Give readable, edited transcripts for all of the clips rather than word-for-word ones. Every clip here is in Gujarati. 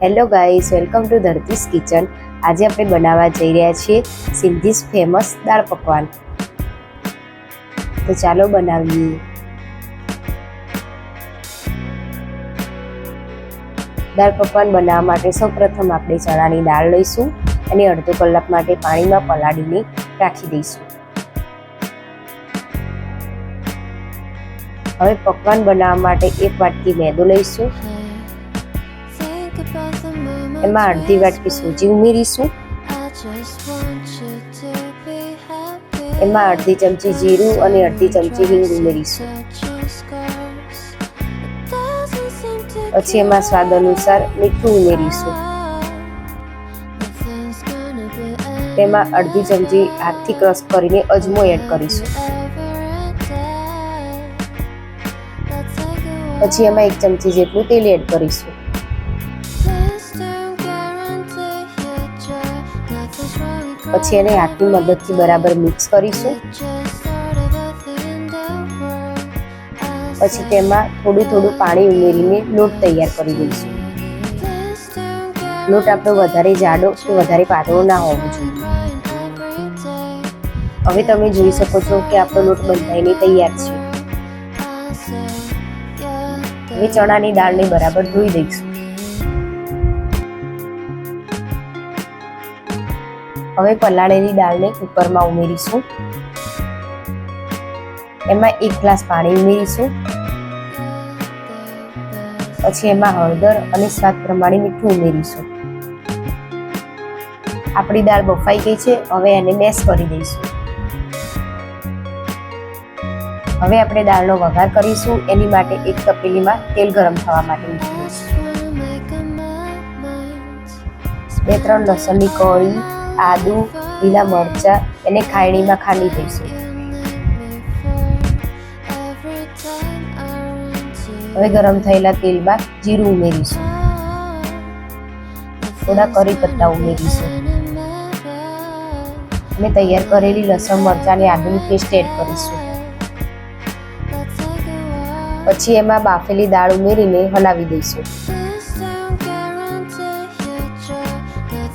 Hello guys, welcome to Dharti's kitchen. આજે આપણે બનાવવા જઈ રહ્યા છીએ સિંધીસ ફેમસ દાળ પકવાન। તો ચાલો બનાવીએ। દાળ પકવાન બનાવવા માટે સૌપ્રથમ આપણે ચણાની દાળ લઈશું અને અડધો કલાક માટે પાણીમાં પલાળીને રાખી દઈશું। હવે પકવાન બનાવવા માટે એક વાટકી મેદો લઈશું, એમાં અડધી વાટકી સૂજી ઉમેરીશું, એમાં અડધી ચમચી જીરું અને અડધી ચમચી હિંગ ઉમેરીશું। પછી એમાં સ્વાદ અનુસાર મીઠું ઉમેરીશું, તેમાં અડધી ચમચી હાથથી ક્રશ કરીને અજમો એડ કરીશું। પછી એમાં એક ચમચી જેટલું તેલ એડ કરીશું। પછી એને હાથની મદદથી બરાબર મિક્સ કરીશું। પછી તેમાં થોડું થોડું પાણી ઉમેરીને લોટ તૈયાર કરી દઈશું। લોટ આપણો વધારે જાડો કે વધારે પાતળો ના હોવો જોઈએ। હવે તમે જોઈ શકો છો કે આપણો લોટ બંધાઈને તૈયાર છે। હવે ચણાની દાળને બરાબર ધોઈ દઈશું। હવે પલાળેલી દાળને કુકરમાં ઉમેરીશું, એમાં 1 ગ્લાસ પાણી ઉમેરીશું। પછી એમાં હળદર અને સ્વાદ પ્રમાણે મીઠું ઉમેરીશું। આપણી દાળ બફાઈ ગઈ છે, હવે એને મેશ કરી દઈશું। હવે આપણે દાળનો વઘાર કરીશું। એની માટે એક તપેલીમાં તેલ ગરમ થવા માટે મૂકી દઈશું। 2-3 લસણની કળી, આદુ, લીલા મરચા એને ખાયણીમાં ખાંડી દઈશું। હવે ગરમ થયેલા તેલમાં જીરું ઉમેરીશું, થોડા કરી પત્તા ઉમેરીશું અને તૈયાર કરેલી લસણ મરચાં અને આદુની પેસ્ટ એડ કરીશું। પછી એમાં બાફેલી દાળ ઉમેરીને હલાવી દઈશું।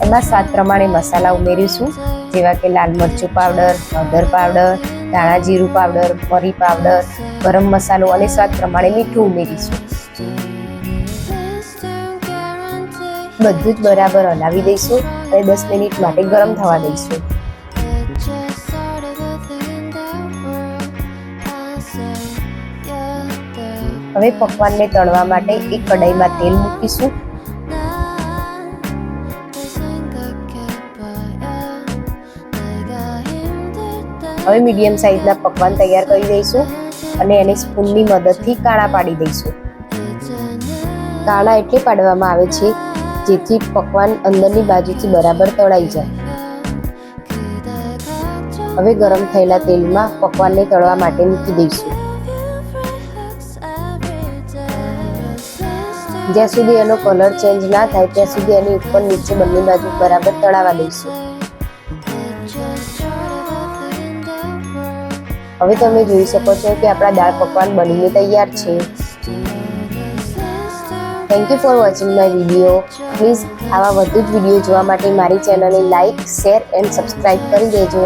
એમાં સ્વાદ પ્રમાણે મસાલા ઉમેરીશું, જેવા કે લાલ મરચું પાવડર, હળદર પાવડર, ધાણા જીરું પાવડર, મરી પાવડર, ગરમ મસાલો અને સ્વાદ પ્રમાણે મીઠું ઉમેરીશું। બધું જ બરાબર હલાવી દઈશું અને 10 મિનિટ માટે ગરમ થવા દઈશું। હવે પકવાનને તળવા માટે એક કઢાઈમાં તેલ મૂકીશું। હવે મીડિયમ સાઈઝના પકવાન તૈયાર કરી દઈશું અને એને સ્પૂનની મદદથી કાણા પાડી દઈશું। કાણા એટલે પાડવામાં આવે છે જેથી પકવાન અંદરની બાજુથી બરાબર તળાઈ જાય। હવે ગરમ થયેલા તેલમાં પકવાનને તળવા માટે મૂકી દઈશું। જ્યાં સુધી એનો કલર ચેન્જ ના થાય ત્યાં સુધી એની ઉપર નીચે બંને બાજુ બરાબર તળાવા દઈશું। હવે તમે જોઈ શકો છો કે આપણા દાળ પકવાન બનીને તૈયાર છે। Thank you for watching my video. Please આવા વધુ જ વિડીયો જોવા માટે મારી ચેનલને લાઇક, શેર એન્ડ સબસ્ક્રાઈબ કરી દેજો।